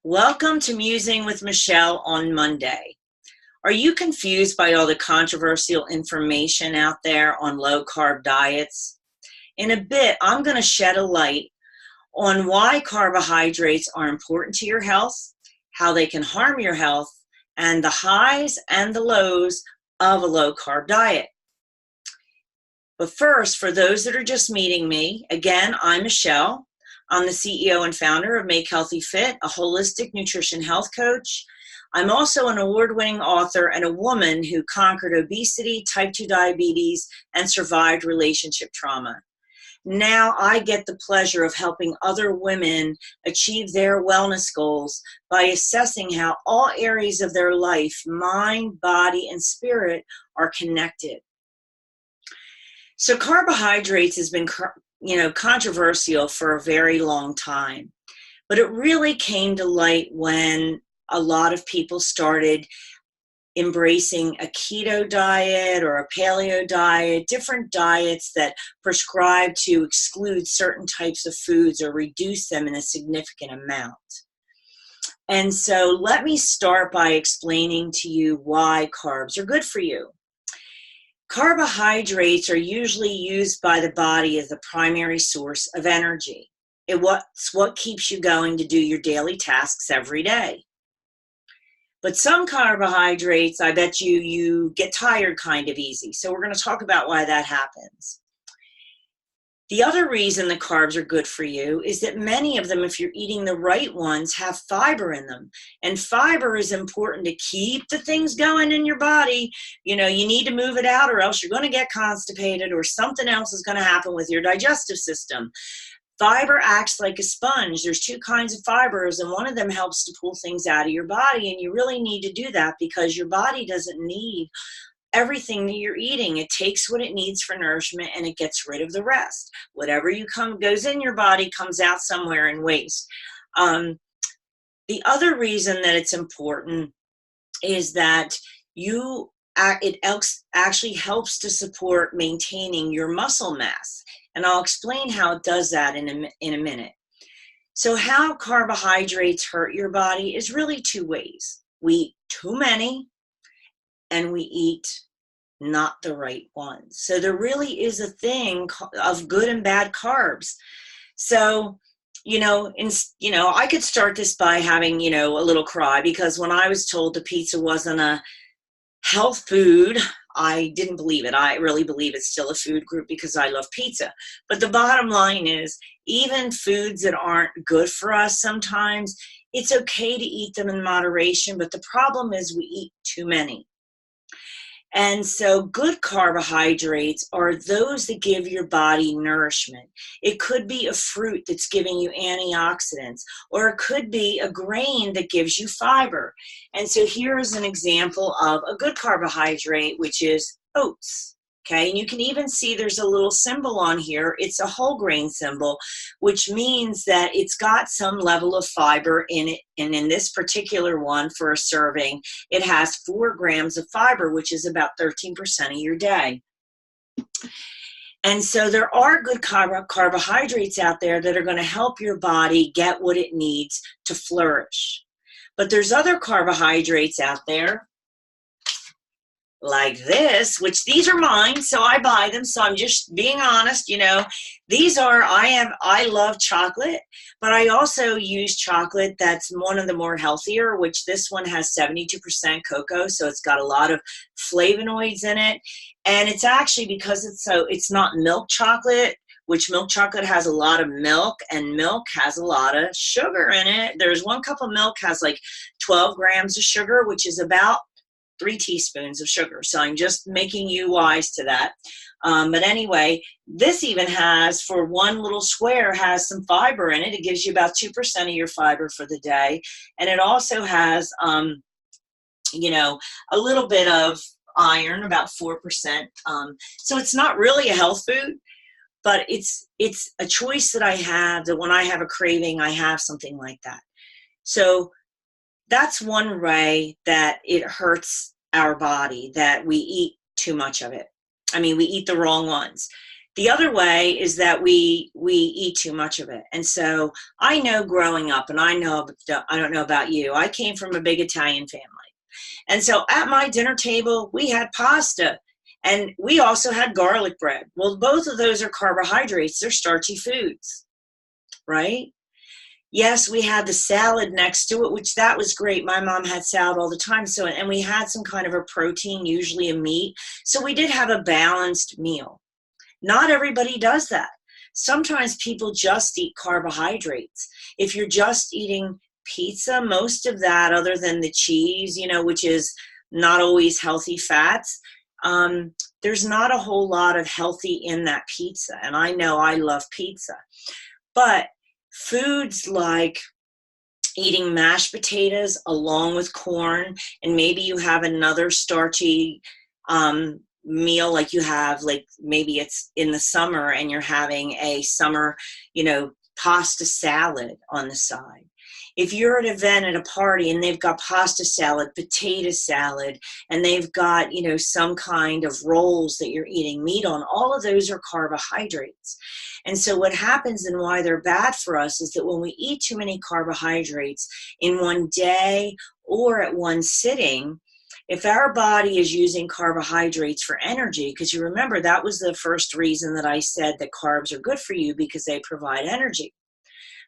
Welcome to Musing with Michele on Monday. Are you confused by all the controversial information out there on low-carb diets? In a bit, I'm going to shed a light on why carbohydrates are important to your health, how they can harm your health, and the highs and the lows of a low-carb diet. But first, for those that are just meeting me, again, I'm Michele. I'm the CEO and founder of Make Healthy Fit, a holistic nutrition health coach. I'm also an award-winning author and a woman who conquered obesity, type 2 diabetes, and survived relationship trauma. Now I get the pleasure of helping other women achieve their wellness goals by assessing how all areas of their life, mind, body, and spirit, are connected. So carbohydrates has been controversial for a very long time, but it really came to light when a lot of people started embracing a keto diet or a paleo diet, different diets that prescribe to exclude certain types of foods or reduce them in a significant amount. And so let me start by explaining to you why carbs are good for you. Carbohydrates are usually used by the body as the primary source of energy. It's what keeps you going to do your daily tasks every day. But some carbohydrates, I bet you get tired kind of easy. So we're going to talk about why that happens. The other reason the carbs are good for you is that many of them, if you're eating the right ones, have fiber in them. And fiber is important to keep the things going in your body. You need to move it out or else you're going to get constipated or something else is going to happen with your digestive system. Fiber acts like a sponge. There's two kinds of fibers, and one of them helps to pull things out of your body, and you really need to do that because your body doesn't need everything that you're eating. It takes what it needs for nourishment and it gets rid of the rest. Whatever goes in your body comes out somewhere in waste. The other reason that it's important is that it actually helps to support maintaining your muscle mass. And I'll explain how it does that in a minute. So how carbohydrates hurt your body is really two ways. We eat too many and we eat not the right ones. So there really is a thing of good and bad carbs. So, I could start this by having, a little cry, because when I was told the pizza wasn't a health food, I didn't believe it. I really believe it's still a food group because I love pizza. But the bottom line is, even foods that aren't good for us sometimes, it's okay to eat them in moderation, but the problem is we eat too many. And so good carbohydrates are those that give your body nourishment. It could be a fruit that's giving you antioxidants, or it could be a grain that gives you fiber. And so here's an example of a good carbohydrate, which is oats. Okay, and you can even see there's a little symbol on here. It's a whole grain symbol, which means that it's got some level of fiber in it. And in this particular one, for a serving, it has 4 grams of fiber, which is about 13% of your day. And so there are good carbohydrates out there that are going to help your body get what it needs to flourish. But there's other carbohydrates out there, like this, which these are mine, so I buy them. So I'm just being honest, I love chocolate, but I also use chocolate that's one of the more healthier, which this one has 72% cocoa. So it's got a lot of flavonoids in it. And it's actually because it's not milk chocolate, which milk chocolate has a lot of milk, and milk has a lot of sugar in it. There's 1 cup of milk has like 12 grams of sugar, which is about 3 teaspoons of sugar. So I'm just making you wise to that. But anyway, this even has, for one little square, has some fiber in it. It gives you about 2% of your fiber for the day. And it also has, a little bit of iron, about 4%. So it's not really a health food, but it's a choice that I have, that when I have a craving, I have something like that. So that's one way that it hurts our body, that we eat too much of it. We eat the wrong ones. The other way is that we eat too much of it. And so I know growing up, and I don't know about you, I came from a big Italian family. And so at my dinner table, we had pasta and we also had garlic bread. Well, both of those are carbohydrates. They're starchy foods, right? Yes, we had the salad next to it, which that was great. My mom had salad all the time. So, and we had some kind of a protein, usually a meat. So we did have a balanced meal. Not everybody does that. Sometimes people just eat carbohydrates. If you're just eating pizza, most of that, other than the cheese, which is not always healthy fats, there's not a whole lot of healthy in that pizza. And I know I love pizza. But foods like eating mashed potatoes along with corn, and maybe you have another starchy meal, like you have, like maybe it's in the summer and you're having a summer, pasta salad on the side. If you're at an event at a party and they've got pasta salad, potato salad, and they've got, some kind of rolls that you're eating meat on, all of those are carbohydrates. And so what happens and why they're bad for us is that when we eat too many carbohydrates in one day or at one sitting, if our body is using carbohydrates for energy, because you remember that was the first reason that I said that carbs are good for you, because they provide energy.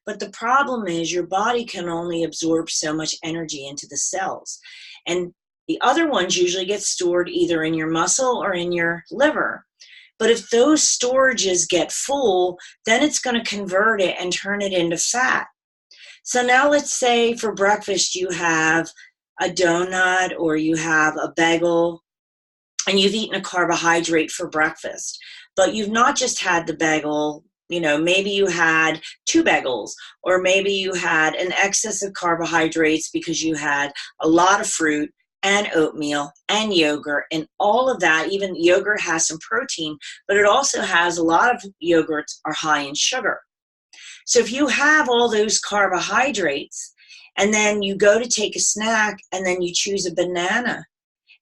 But the problem is your body can only absorb so much energy into the cells. And the other ones usually get stored either in your muscle or in your liver. But if those storages get full, then it's going to convert it and turn it into fat. So now let's say for breakfast you have a donut or you have a bagel and you've eaten a carbohydrate for breakfast, but you've not just had the bagel. Maybe you had 2 bagels, or maybe you had an excess of carbohydrates because you had a lot of fruit and oatmeal and yogurt and all of that. Even yogurt has some protein, but it also has a lot of yogurts are high in sugar. So if you have all those carbohydrates and then you go to take a snack and then you choose a banana,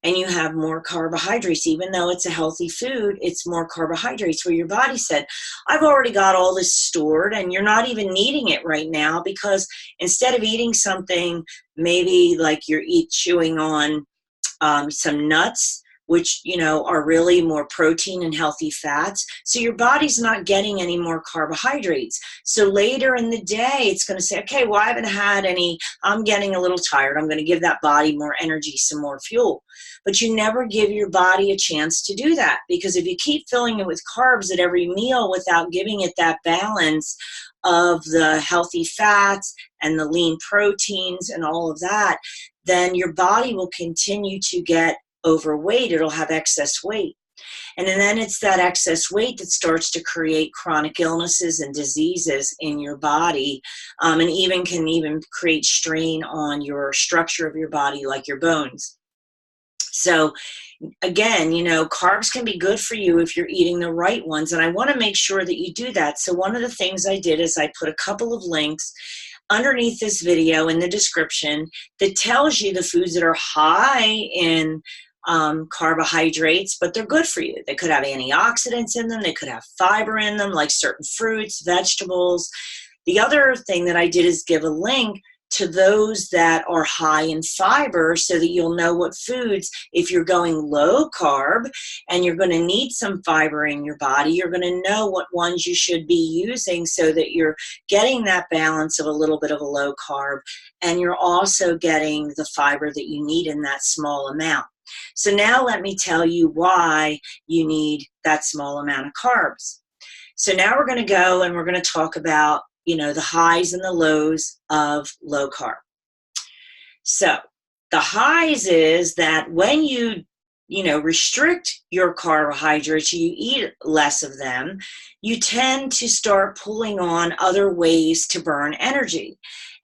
and you have more carbohydrates, even though it's a healthy food, it's more carbohydrates, where your body said, I've already got all this stored and you're not even needing it right now, because instead of eating something, maybe like you're chewing on some nuts, which, are really more protein and healthy fats. So your body's not getting any more carbohydrates. So later in the day, it's going to say, okay, well, I haven't had any, I'm getting a little tired. I'm going to give that body more energy, some more fuel. But you never give your body a chance to do that, because if you keep filling it with carbs at every meal without giving it that balance of the healthy fats and the lean proteins and all of that, then your body will continue to get overweight. It'll have excess weight. And then it's that excess weight that starts to create chronic illnesses and diseases in your body, and can create strain on your structure of your body, like your bones. So again, carbs can be good for you if you're eating the right ones. And I want to make sure that you do that. So one of the things I did is I put a couple of links underneath this video in the description that tells you the foods that are high in carbohydrates, but they're good for you. They could have antioxidants in them. They could have fiber in them, like certain fruits, vegetables. The other thing that I did is give a link to those that are high in fiber, so that you'll know what foods, if you're going low carb and you're going to need some fiber in your body, you're going to know what ones you should be using, so that you're getting that balance of a little bit of a low carb, and you're also getting the fiber that you need in that small amount. So now let me tell you why you need that small amount of carbs. So now we're going to go and we're going to talk about the highs and the lows of low carb. So the highs is that when you restrict your carbohydrates, you eat less of them, you tend to start pulling on other ways to burn energy.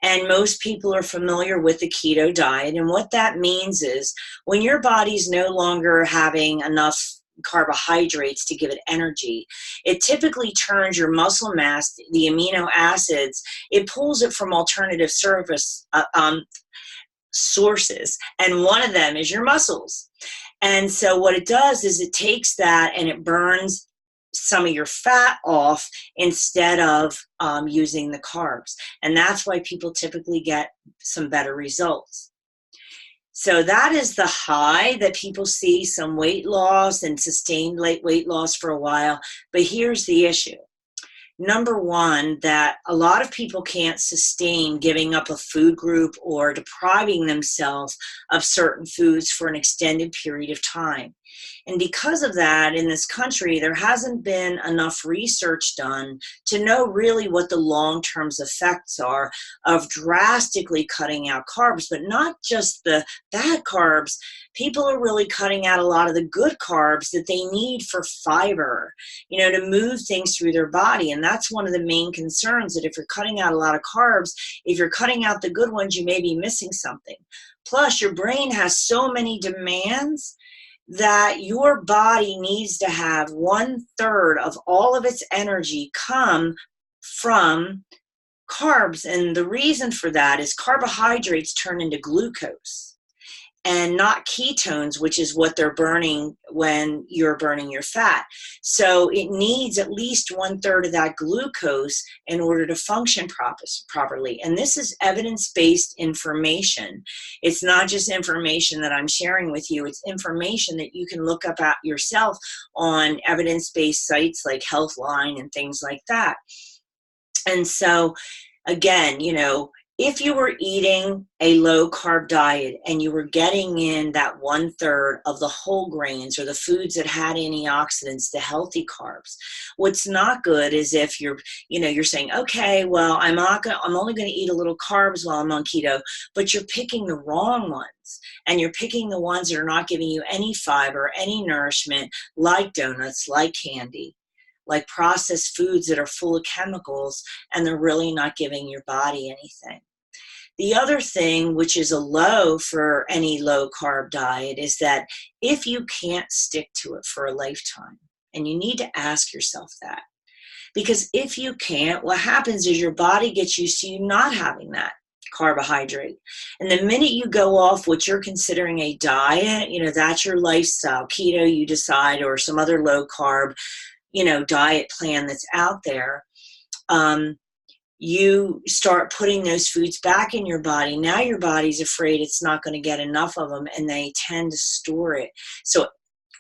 And most people are familiar with the keto diet. And what that means is when your body's no longer having enough carbohydrates to give it energy, it typically turns your muscle mass, the amino acids, it pulls it from alternative sources. And one of them is your muscles. And so what it does is it takes that and it burns some of your fat off instead of using the carbs. And that's why people typically get some better results. So that is the high that people see, some weight loss and sustained weight loss for a while. But here's the issue. Number one, that a lot of people can't sustain giving up a food group or depriving themselves of certain foods for an extended period of time. And because of that, in this country, there hasn't been enough research done to know really what the long-term effects are of drastically cutting out carbs, but not just the bad carbs. People are really cutting out a lot of the good carbs that they need for fiber, to move things through their body. And that's one of the main concerns, that if you're cutting out a lot of carbs, if you're cutting out the good ones, you may be missing something. Plus, your brain has so many demands that your body needs to have 1/3 of all of its energy come from carbs. And the reason for that is carbohydrates turn into glucose and not ketones, which is what they're burning when you're burning your fat. So it needs at least 1/3 of that glucose in order to function properly. And this is evidence-based information. It's not just information that I'm sharing with you. It's information that you can look up at yourself on evidence-based sites like Healthline and things like that. And so, again, if you were eating a low carb diet and you were getting in that 1/3 of the whole grains or the foods that had antioxidants, the healthy carbs, what's not good is if you're saying, okay, well, I'm only going to eat a little carbs while I'm on keto, but you're picking the wrong ones. And you're picking the ones that are not giving you any fiber, any nourishment, like donuts, like candy, like processed foods that are full of chemicals, and they're really not giving your body anything. The other thing, which is a low for any low carb diet, is that if you can't stick to it for a lifetime, and you need to ask yourself that, because if you can't, what happens is your body gets used to you not having that carbohydrate. And the minute you go off what you're considering a diet, that's your lifestyle, keto, you decide, or some other low carb, diet plan that's out there, you start putting those foods back in your body. Now your body's afraid it's not going to get enough of them, and they tend to store it. So it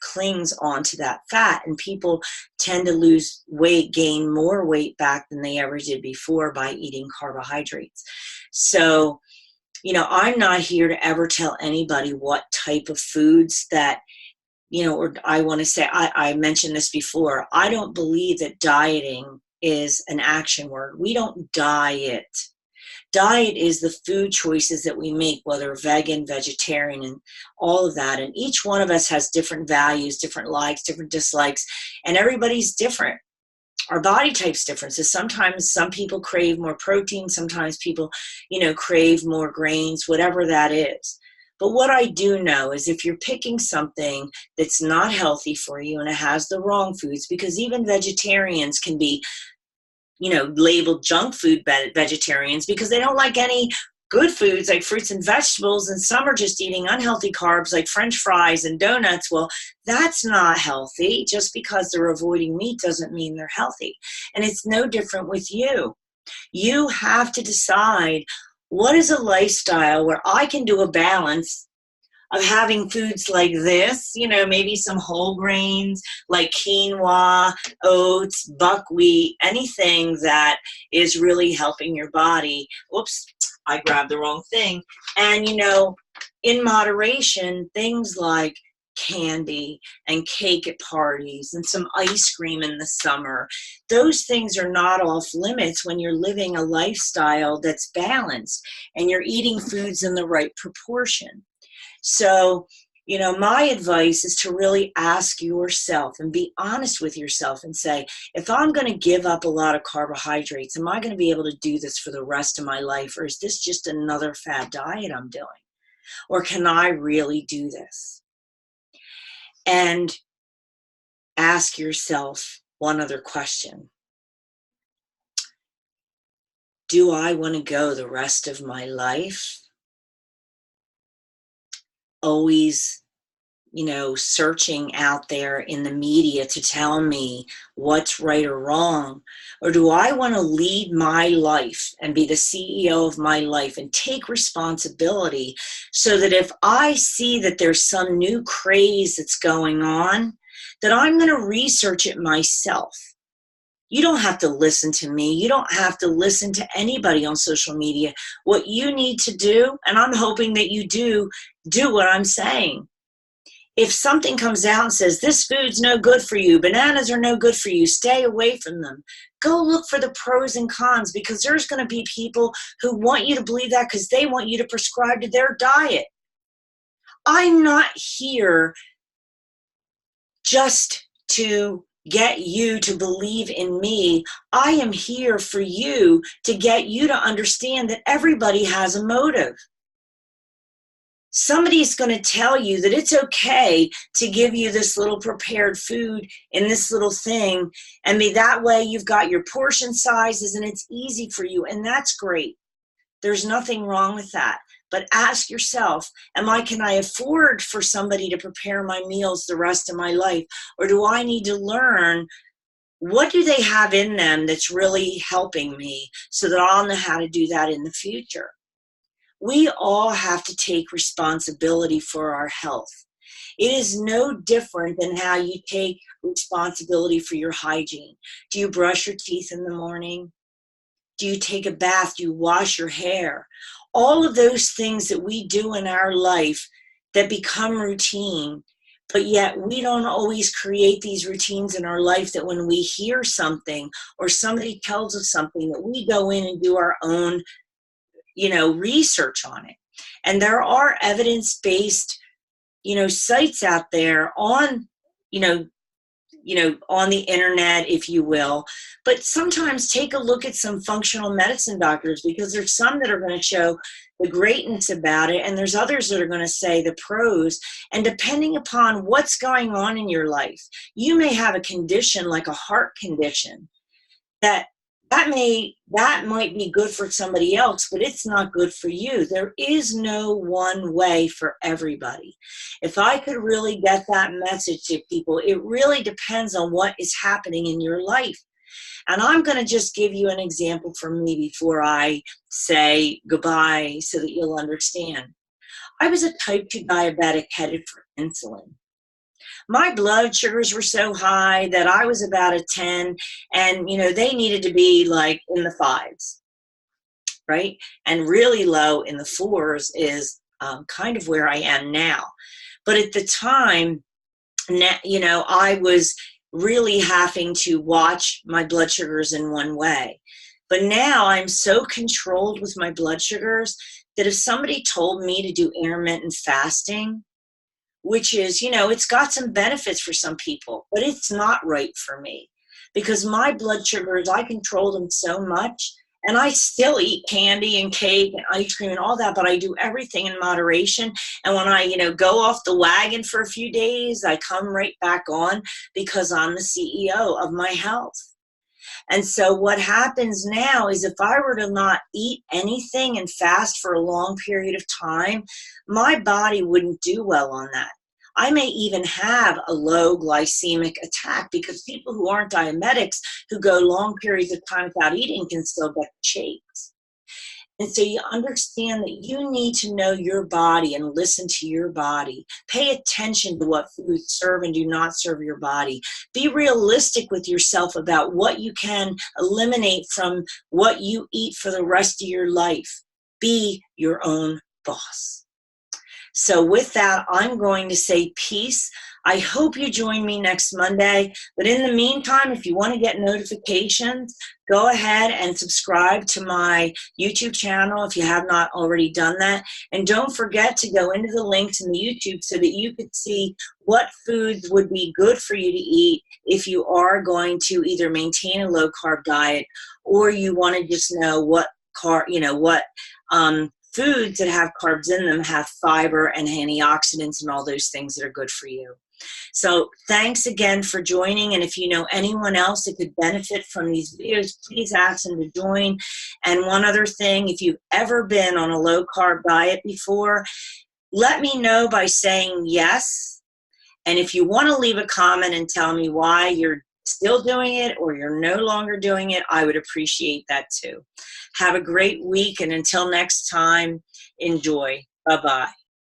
clings onto that fat, and people tend to lose weight, gain more weight back than they ever did before by eating carbohydrates. So, I'm not here to ever tell anybody what type of foods that, or I want to say, I mentioned this before, I don't believe that dieting is an action word. We don't diet. Diet is the food choices that we make, whether vegan, vegetarian, and all of that. And each one of us has different values, different likes, different dislikes, and everybody's different. Our body type's different. So sometimes some people crave more protein, sometimes people, crave more grains, whatever that is. But what I do know is if you're picking something that's not healthy for you and it has the wrong foods, because even vegetarians can be, labeled junk food vegetarians because they don't like any good foods like fruits and vegetables, and some are just eating unhealthy carbs like French fries and donuts. Well, that's not healthy. Just because they're avoiding meat doesn't mean they're healthy. And it's no different with you. You have to decide, what is a lifestyle where I can do a balance of having foods like this, maybe some whole grains like quinoa, oats, buckwheat, anything that is really helping your body. Oops, I grabbed the wrong thing. And, in moderation, things like candy and cake at parties and some ice cream in the summer. Those things are not off limits when you're living a lifestyle that's balanced and you're eating foods in the right proportion. So, my advice is to really ask yourself and be honest with yourself and say, if I'm going to give up a lot of carbohydrates, am I going to be able to do this for the rest of my life? Or is this just another fad diet I'm doing? Or can I really do this? And ask yourself one other question. Do I want to go the rest of my life always searching out there in the media to tell me what's right or wrong? Or do I want to lead my life and be the CEO of my life and take responsibility so that if I see that there's some new craze that's going on, that I'm going to research it myself? You don't have to listen to me. You don't have to listen to anybody on social media. What you need to do, and I'm hoping that you do what I'm saying. If something comes out and says, this food's no good for you, bananas are no good for you, stay away from them. Go look for the pros and cons, because there's going to be people who want you to believe that because they want you to prescribe to their diet. I'm not here just to get you to believe in me. I am here for you to get you to understand that everybody has a motive. Somebody's going to tell you that it's okay to give you this little prepared food in this little thing, and that way you've got your portion sizes and it's easy for you, and that's great. There's nothing wrong with that. But ask yourself, can I afford for somebody to prepare my meals the rest of my life? Or do I need to learn what do they have in them that's really helping me so that I'll know how to do that in the future? We all have to take responsibility for our health. It is no different than how you take responsibility for your hygiene. Do you brush your teeth in the morning? Do you take a bath? Do you wash your hair? All of those things that we do in our life that become routine, but yet we don't always create these routines in our life, that when we hear something or somebody tells us something, that we go in and do our own research on it. And there are evidence-based, sites out there on, on the internet, if you will. But sometimes take a look at some functional medicine doctors, because there's some that are going to show the greatness about it, and there's others that are going to say the pros. And depending upon what's going on in your life, you may have a condition like a heart condition that might be good for somebody else, but it's not good for you. There is no one way for everybody. If I could really get that message to people, it really depends on what is happening in your life. And I'm going to just give you an example from me before I say goodbye so that you'll understand. I was a type 2 diabetic headed for insulin. My blood sugars were so high that I was about a 10, and they needed to be like in the 5s, right? And really low in the 4s is kind of where I am now. But at the time, I was really having to watch my blood sugars in one way. But now I'm so controlled with my blood sugars that if somebody told me to do intermittent fasting, which is, it's got some benefits for some people, but it's not right for me, because my blood sugars, I control them so much, and I still eat candy and cake and ice cream and all that, but I do everything in moderation. And when I, go off the wagon for a few days, I come right back on, because I'm the CEO of my health. And so what happens now is, if I were to not eat anything and fast for a long period of time, my body wouldn't do well on that. I may even have a low glycemic attack, because people who aren't diabetics, who go long periods of time without eating, can still get shakes. And so you understand that you need to know your body and listen to your body. Pay attention to what foods serve and do not serve your body. Be realistic with yourself about what you can eliminate from what you eat for the rest of your life. Be your own boss. So with that, I'm going to say peace. I hope you join me next Monday. But in the meantime, if you want to get notifications, go ahead and subscribe to my YouTube channel if you have not already done that. And don't forget to go into the links in the YouTube so that you could see what foods would be good for you to eat if you are going to either maintain a low carb diet, or you want to just know what foods that have carbs in them have fiber and antioxidants and all those things that are good for you. So thanks again for joining. And if you know anyone else that could benefit from these videos, please ask them to join. And one other thing, if you've ever been on a low carb diet before, let me know by saying yes. And if you want to leave a comment and tell me why you're still doing it or you're no longer doing it, I would appreciate that too. Have a great week, and until next time, enjoy. Bye-bye.